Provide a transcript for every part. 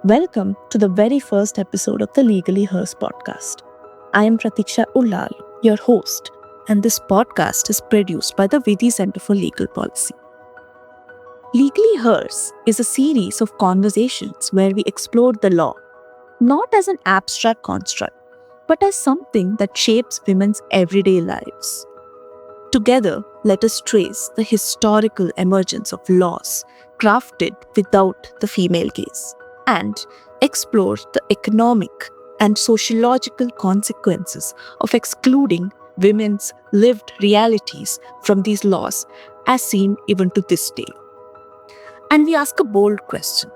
Welcome to the very first episode of the Legally Hers podcast. I am Pratiksha Ullal, your host, and this podcast is produced by the Vidhi Center for Legal Policy. Legally Hers is a series of conversations where we explore the law, not as an abstract construct, but as something that shapes women's everyday lives. Together, let us trace the historical emergence of laws crafted without the female gaze and explore the economic and sociological consequences of excluding women's lived realities from these laws as seen even to this day. And we ask a bold question.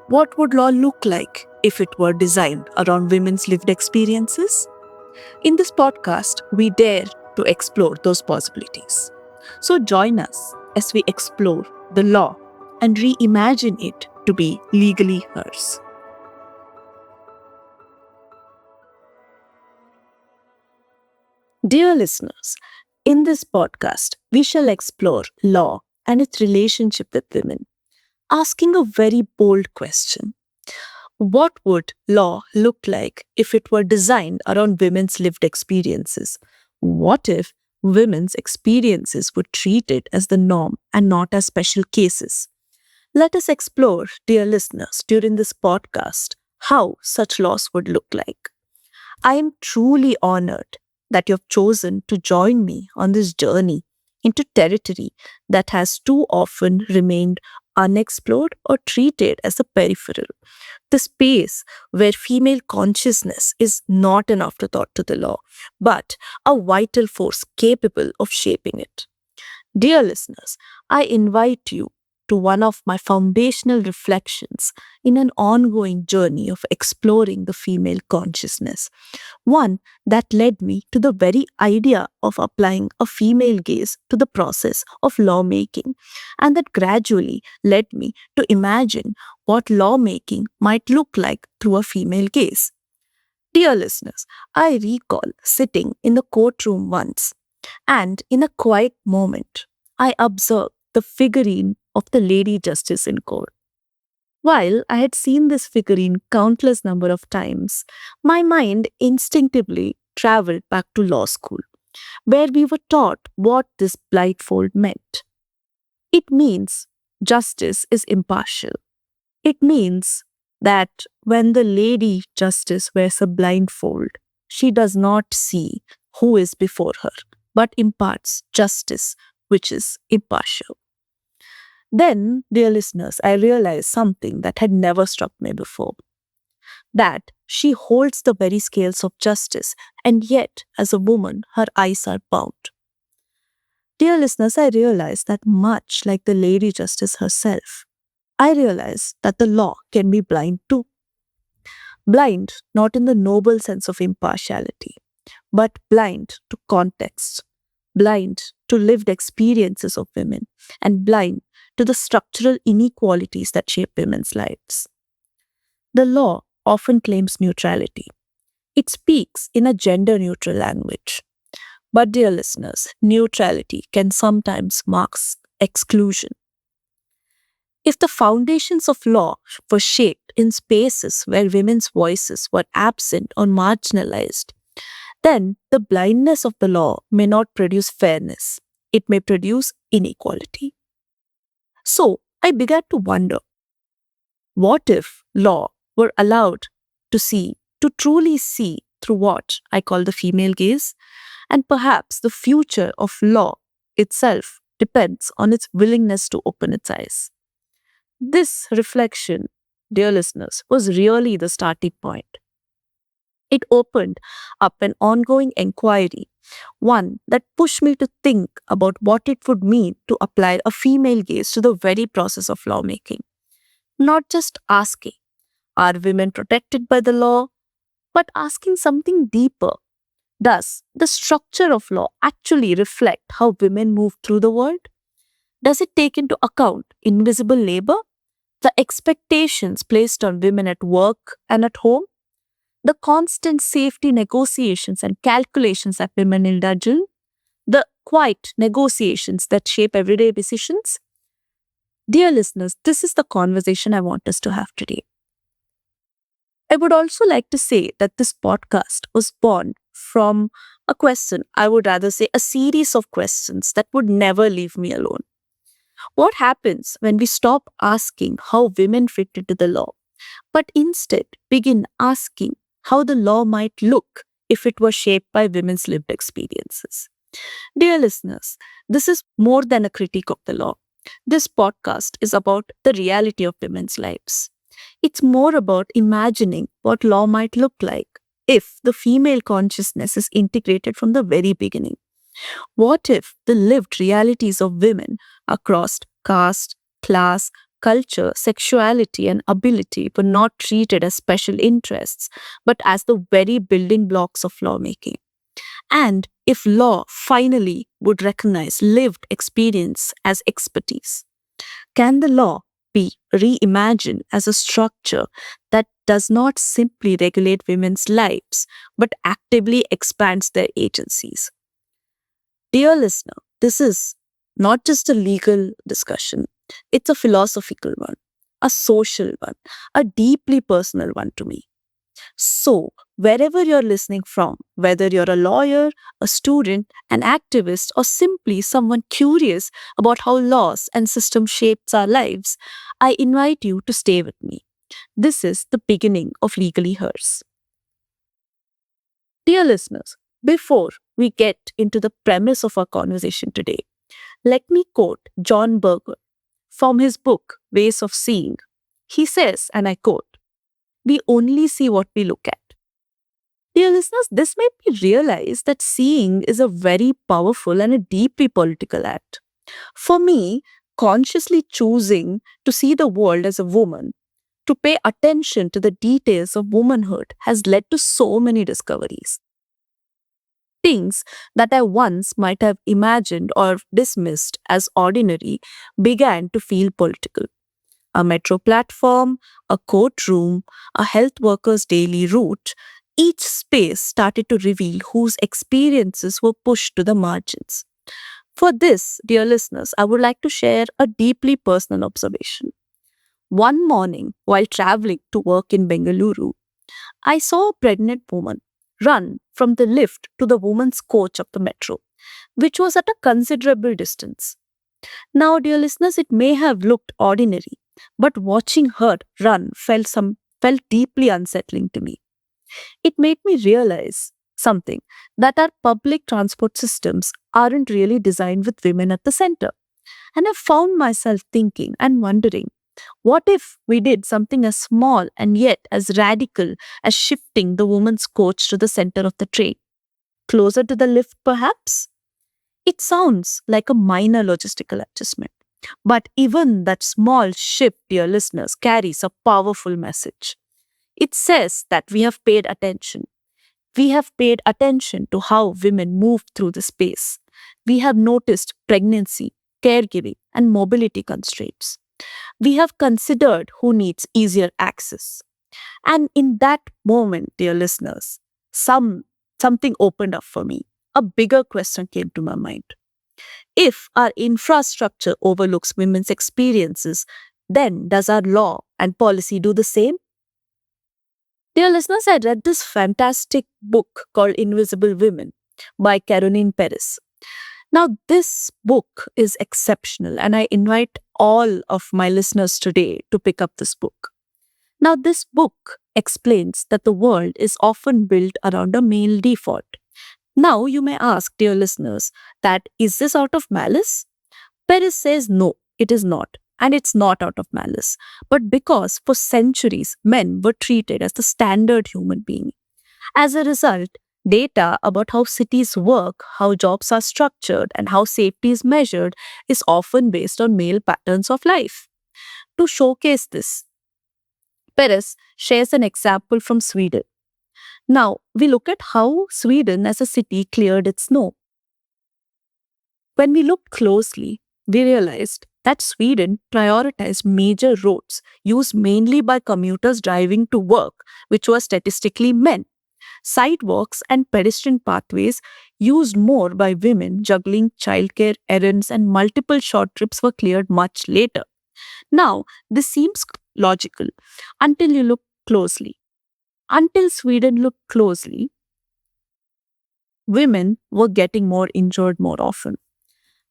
What would law look like if it were designed around women's lived experiences? In this podcast, we dare to explore those possibilities. So join us as we explore the law and reimagine it to be legally hers. Dear listeners, in this podcast, we shall explore law and its relationship with women, asking a very bold question. What would law look like if it were designed around women's lived experiences? What if women's experiences were treated as the norm and not as special cases? Let us explore, dear listeners, during this podcast, how such laws would look like. I am truly honored that you have chosen to join me on this journey into territory that has too often remained unexplored or treated as a peripheral, the space where female consciousness is not an afterthought to the law, but a vital force capable of shaping it. Dear listeners, I invite you to one of my foundational reflections in an ongoing journey of exploring the female consciousness, one that led me to the very idea of applying a female gaze to the process of lawmaking, and that gradually led me to imagine what lawmaking might look like through a female gaze. Dear listeners, I recall sitting in the courtroom once, and in a quiet moment, I observed the figurine of the Lady Justice in court. While I had seen this figurine countless number of times, my mind instinctively traveled back to law school, where we were taught what this blindfold meant. It means justice is impartial. It means that when the Lady Justice wears a blindfold, she does not see who is before her, but imparts justice, which is impartial. Then, dear listeners, I realized something that had never struck me before, that she holds the very scales of justice, and yet, as a woman, her eyes are bound. Dear listeners, I realized that much like the Lady Justice herself, I realized that the law can be blind too. Blind not in the noble sense of impartiality, but blind to context, blind to lived experiences of women, and blind to the structural inequalities that shape women's lives. The law often claims neutrality. It speaks in a gender neutral language. But, dear listeners, neutrality can sometimes mark exclusion. If the foundations of law were shaped in spaces where women's voices were absent or marginalized, then the blindness of the law may not produce fairness. It may produce inequality. So, I began to wonder, what if law were allowed to truly see through what I call the female gaze? And perhaps the future of law itself depends on its willingness to open its eyes. This reflection, dear listeners, was really the starting point. It opened up an ongoing inquiry, one that pushed me to think about what it would mean to apply a female gaze to the very process of lawmaking. Not just asking, are women protected by the law? But asking something deeper. Does the structure of law actually reflect how women move through the world? Does it take into account invisible labor, the expectations placed on women at work and at home, the constant safety negotiations and calculations that women indulge in, the quiet negotiations that shape everyday decisions? Dear listeners, this is the conversation I want us to have today. I would also like to say that this podcast was born from a question, I would rather say a series of questions that would never leave me alone. What happens when we stop asking how women fit into the law, but instead begin asking how the law might look if it were shaped by women's lived experiences? Dear listeners, this is more than a critique of the law. This podcast is about the reality of women's lives. It's more about imagining what law might look like if the female consciousness is integrated from the very beginning. What if the lived realities of women across caste, class, culture, sexuality, and ability were not treated as special interests, but as the very building blocks of lawmaking? And if law finally would recognize lived experience as expertise, can the law be reimagined as a structure that does not simply regulate women's lives, but actively expands their agencies? Dear listener, this is not just a legal discussion, it's a philosophical one, a social one, a deeply personal one to me. So, wherever you're listening from, whether you're a lawyer, a student, an activist, or simply someone curious about how laws and systems shapes our lives, I invite you to stay with me. This is the beginning of Legally Hers. Dear listeners, before we get into the premise of our conversation today, let me quote John Berger from his book Ways of Seeing. He says, and I quote, "We only see what we look at." Dear listeners, this made me realize that seeing is a very powerful and a deeply political act. For me, consciously choosing to see the world as a woman, to pay attention to the details of womanhood, has led to so many discoveries. Things that I once might have imagined or dismissed as ordinary began to feel political. A metro platform, a courtroom, a health worker's daily route, each space started to reveal whose experiences were pushed to the margins. For this, dear listeners, I would like to share a deeply personal observation. One morning, while traveling to work in Bengaluru, I saw a pregnant woman run from the lift to the woman's coach of the metro, which was at a considerable distance. Now, dear listeners, it may have looked ordinary, but watching her run felt deeply unsettling to me. It made me realize something, that our public transport systems aren't really designed with women at the center. And I found myself thinking and wondering, what if we did something as small and yet as radical as shifting the woman's coach to the center of the train? Closer to the lift, perhaps? It sounds like a minor logistical adjustment. But even that small shift, dear listeners, carries a powerful message. It says that we have paid attention. We have paid attention to how women move through the space. We have noticed pregnancy, caregiving, and mobility constraints. We have considered who needs easier access. And in that moment, dear listeners, something opened up for me. A bigger question came to my mind. If our infrastructure overlooks women's experiences, then does our law and policy do the same? Dear listeners, I read this fantastic book called Invisible Women by Caroline Perez. Now, this book is exceptional, and I invite all of my listeners today to pick up this book. Now, this book explains that the world is often built around a male default. Now, you may ask, dear listeners, that is this out of malice? Perez says no, it is not. And it's not out of malice, but because for centuries men were treated as the standard human being. As a result, data about how cities work, how jobs are structured, and how safety is measured is often based on male patterns of life. To showcase this, Perez shares an example from Sweden. Now, we look at how Sweden as a city cleared its snow. When we looked closely, we realized that Sweden prioritized major roads used mainly by commuters driving to work, which were statistically men. Sidewalks and pedestrian pathways used more by women juggling childcare errands, and multiple short trips were cleared much later. Now, this seems logical until you look closely. Until Sweden looked closely, women were getting more injured more often.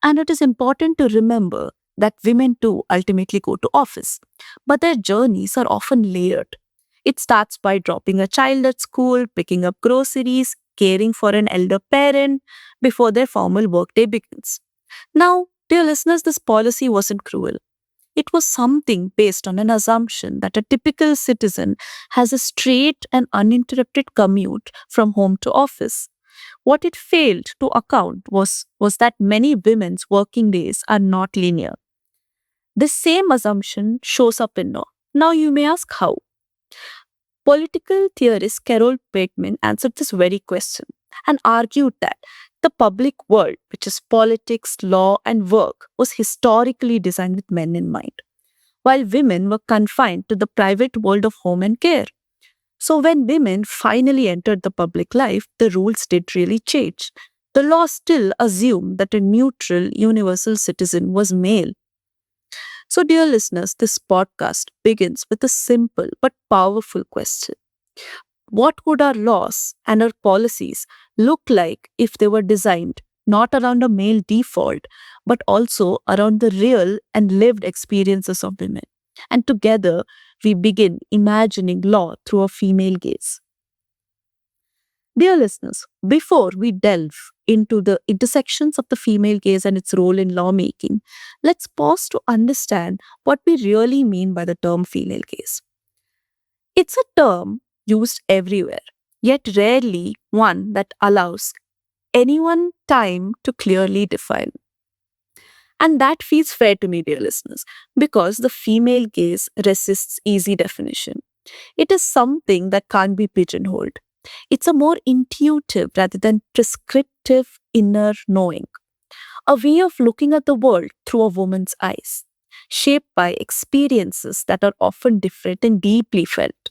And it is important to remember that women too ultimately go to office, but their journeys are often layered. It starts by dropping a child at school, picking up groceries, caring for an elder parent before their formal workday begins. Now, dear listeners, this policy wasn't cruel. It was something based on an assumption that a typical citizen has a straight and uninterrupted commute from home to office. What it failed to account was that many women's working days are not linear. This same assumption shows up in law. Now you may ask how. Political theorist Carol Bateman answered this very question and argued that the public world, which is politics, law, and work, was historically designed with men in mind, while women were confined to the private world of home and care. So when women finally entered the public life, the rules did really change. The law still assumed that a neutral, universal citizen was male. So, dear listeners, this podcast begins with a simple but powerful question. What would our laws and our policies look like if they were designed not around a male default, but also around the real and lived experiences of women? And together, we begin imagining law through a female gaze. Dear listeners, before we delve into the intersections of the female gaze and its role in lawmaking, let's pause to understand what we really mean by the term female gaze. It's a term used everywhere, yet rarely one that allows anyone time to clearly define. And that feels fair to me, dear listeners, because the female gaze resists easy definition. It is something that can't be pigeonholed. It's a more intuitive rather than prescriptive inner knowing, a way of looking at the world through a woman's eyes, shaped by experiences that are often different and deeply felt.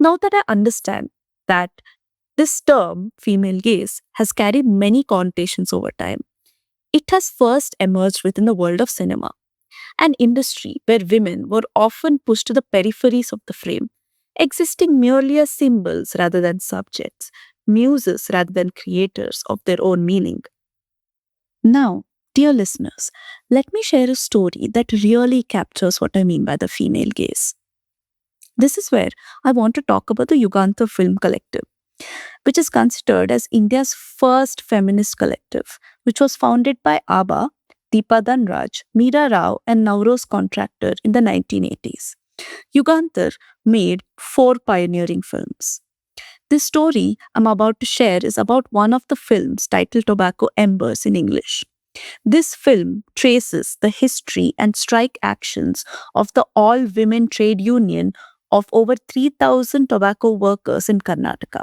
Now that I understand that this term, female gaze, has carried many connotations over time, it has first emerged within the world of cinema, an industry where women were often pushed to the peripheries of the frame, existing merely as symbols rather than subjects, muses rather than creators of their own meaning. Now, dear listeners, let me share a story that really captures what I mean by the female gaze. This is where I want to talk about the Yugantha Film Collective, which is considered as India's first feminist collective, which was founded by Abba, Deepa Dhanraj, Meera Rao, and Nauroz Contractor in the 1980s. Yugantar made 4 pioneering films. This story I'm about to share is about one of the films titled Tobacco Embers in English. This film traces the history and strike actions of the All Women Trade Union of over 3,000 tobacco workers in Karnataka.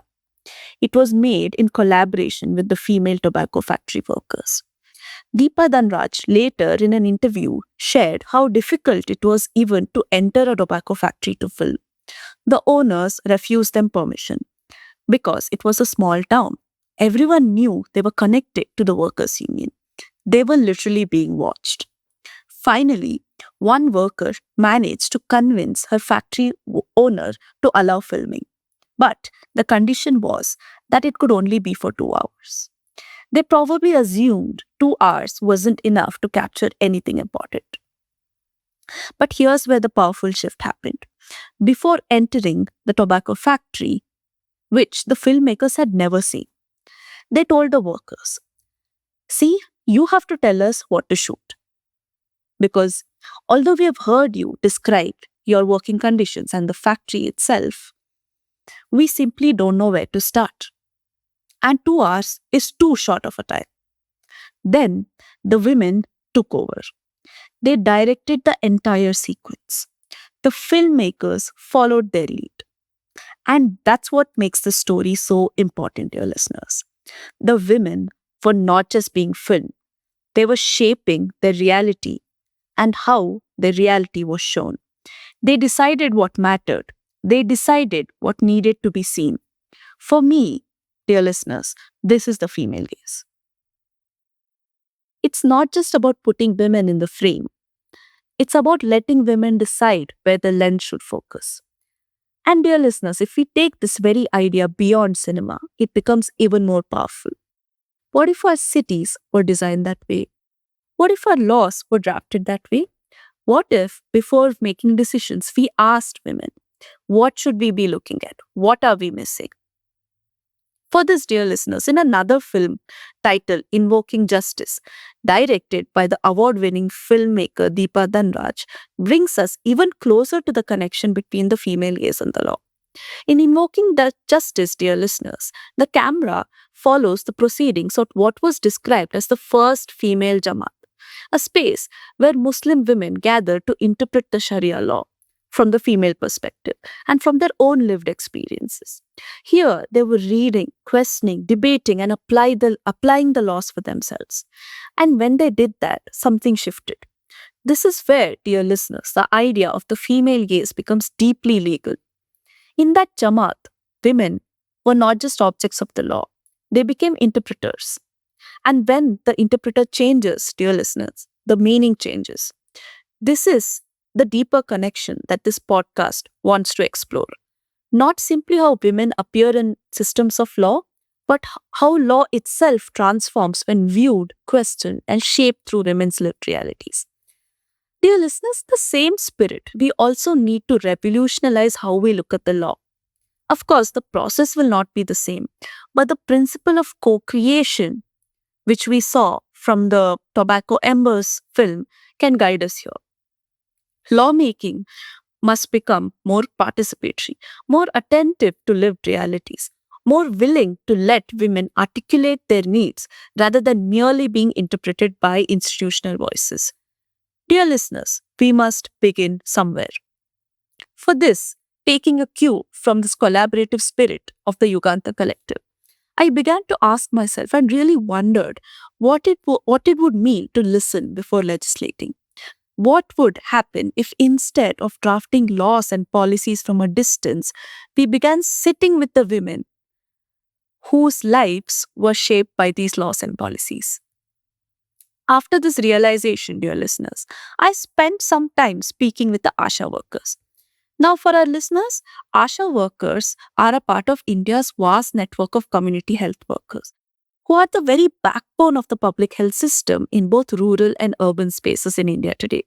It was made in collaboration with the female tobacco factory workers. Deepa Dhanraj later in an interview shared how difficult it was even to enter a tobacco factory to film. The owners refused them permission because it was a small town. Everyone knew they were connected to the workers' union. They were literally being watched. Finally, one worker managed to convince her factory owner to allow filming. But the condition was that it could only be for 2 hours. They probably assumed 2 hours wasn't enough to capture anything important. But here's where the powerful shift happened. Before entering the tobacco factory, which the filmmakers had never seen, they told the workers, "See, you have to tell us what to shoot. Because although we have heard you describe your working conditions and the factory itself, we simply don't know where to start. And 2 hours is too short of a time." Then the women took over. They directed the entire sequence. The filmmakers followed their lead. And that's what makes the story so important, dear listeners. The women were not just being filmed, they were shaping their reality and how their reality was shown. They decided what mattered. They decided what needed to be seen. For me, dear listeners, this is the female gaze. It's not just about putting women in the frame. It's about letting women decide where the lens should focus. And dear listeners, if we take this very idea beyond cinema, it becomes even more powerful. What if our cities were designed that way? What if our laws were drafted that way? What if, before making decisions, we asked women, what should we be looking at? What are we missing? For this, dear listeners, in another film titled Invoking Justice, directed by the award winning filmmaker Deepa Dhanraj, brings us even closer to the connection between the female gaze and the law. In Invoking the Justice, dear listeners, the camera follows the proceedings of what was described as the first female Jamaat, a space where Muslim women gather to interpret the Sharia law from the female perspective and from their own lived experiences. Here, they were reading, questioning, debating, and applying the laws for themselves. And when they did that, something shifted. This is where, dear listeners, the idea of the female gaze becomes deeply legal. In that Jamaat, women were not just objects of the law, they became interpreters. And when the interpreter changes, dear listeners, the meaning changes. This is the deeper connection that this podcast wants to explore. Not simply how women appear in systems of law, but how law itself transforms when viewed, questioned, and shaped through women's lived realities. Dear listeners, the same spirit, we also need to revolutionize how we look at the law. Of course, the process will not be the same, but the principle of co creation, which we saw from the Tobacco Embers film, can guide us here. Lawmaking must become more participatory, more attentive to lived realities, more willing to let women articulate their needs rather than merely being interpreted by institutional voices. Dear listeners, we must begin somewhere. For this, taking a cue from this collaborative spirit of the Yuganta Collective, I began to ask myself and really wondered what it would mean to listen before legislating. What would happen if instead of drafting laws and policies from a distance, we began sitting with the women whose lives were shaped by these laws and policies? After this realization, dear listeners, I spent some time speaking with the ASHA workers. Now, for our listeners, ASHA workers are a part of India's vast network of community health workers, who are the very backbone of the public health system in both rural and urban spaces in India today.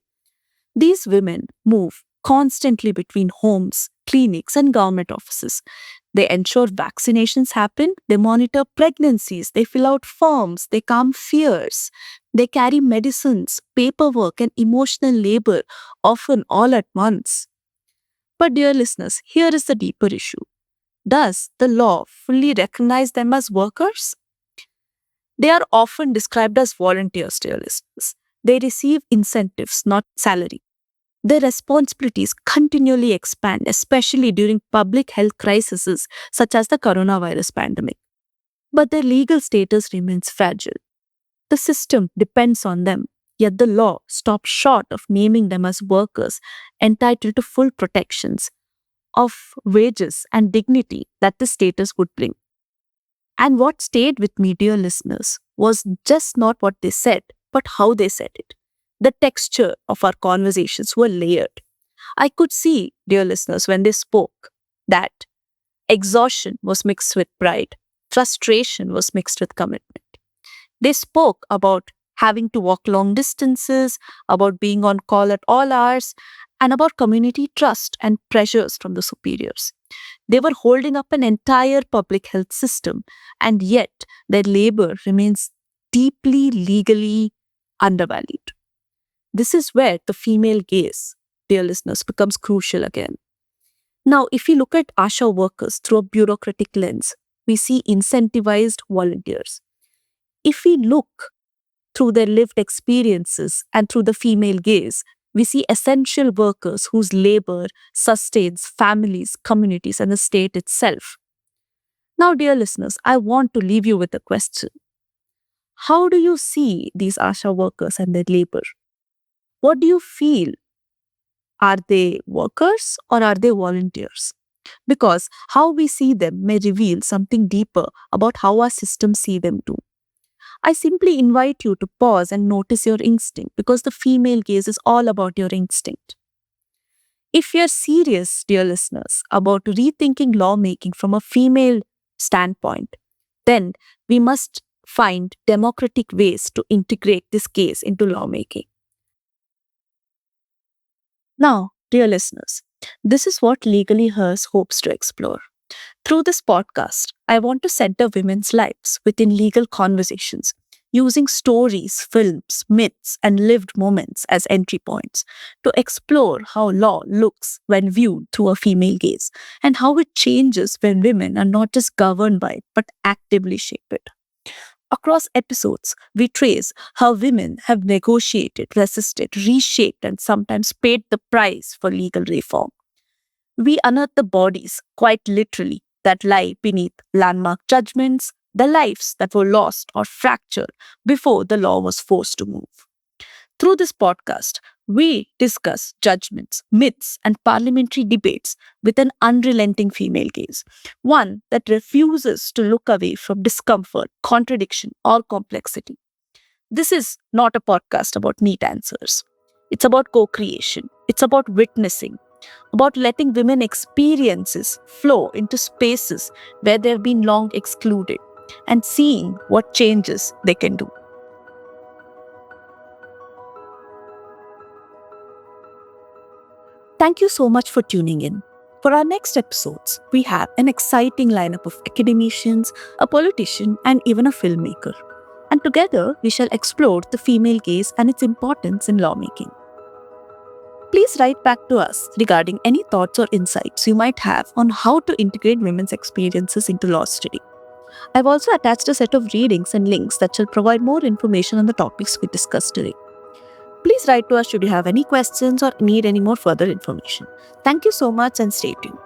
These women move constantly between homes, clinics, and government offices. They ensure vaccinations happen, they monitor pregnancies, they fill out forms, they calm fears, they carry medicines, paperwork, and emotional labor, often all at once. But, dear listeners, here is the deeper issue. Does the law fully recognize them as workers? They are often described as volunteers, dear listeners. They receive incentives, not salary. Their responsibilities continually expand, especially during public health crises such as the coronavirus pandemic. But their legal status remains fragile. The system depends on them, yet the law stops short of naming them as workers entitled to full protections of wages and dignity that the status would bring. And what stayed with me, dear listeners, was just not what they said, but how they said it. The texture of our conversations were layered. I could see, dear listeners, when they spoke, that exhaustion was mixed with pride, frustration was mixed with commitment. They spoke about having to walk long distances, about being on call at all hours, and about community trust and pressures from the superiors. They were holding up an entire public health system, and yet their labor remains deeply legally undervalued. This is where the female gaze, dear listeners, becomes crucial again. Now, if we look at ASHA workers through a bureaucratic lens, we see incentivized volunteers. If we look through their lived experiences and through the female gaze, we see essential workers whose labor sustains families, communities, and the state itself. Now, dear listeners, I want to leave you with a question. How do you see these ASHA workers and their labor? What do you feel? Are they workers or are they volunteers? Because how we see them may reveal something deeper about how our systems see them too. I simply invite you to pause and notice your instinct because the female gaze is all about your instinct. If you're serious, dear listeners, about rethinking lawmaking from a female standpoint, then we must find democratic ways to integrate this case into lawmaking. Now, dear listeners, this is what Legally Hers hopes to explore. Through this podcast, I want to center women's lives within legal conversations, using stories, films, myths, and lived moments as entry points to explore how law looks when viewed through a female gaze and how it changes when women are not just governed by it but actively shape it. Across episodes, we trace how women have negotiated, resisted, reshaped, and sometimes paid the price for legal reform. We unearth the bodies, quite literally, that lie beneath landmark judgments, the lives that were lost or fractured before the law was forced to move. Through this podcast, we discuss judgments, myths, and parliamentary debates with an unrelenting female gaze, one that refuses to look away from discomfort, contradiction, or complexity. This is not a podcast about neat answers. It's about co creation, it's about witnessing, about letting women experiences flow into spaces where they've been long excluded and seeing what changes they can do. Thank you so much for tuning in. For our next episodes, we have an exciting lineup of academicians, a politician, and even a filmmaker. And together, we shall explore the female gaze and its importance in lawmaking. Please write back to us regarding any thoughts or insights you might have on how to integrate women's experiences into law study. I've also attached a set of readings and links that shall provide more information on the topics we discussed today. Please write to us should you have any questions or need any more further information. Thank you so much and stay tuned.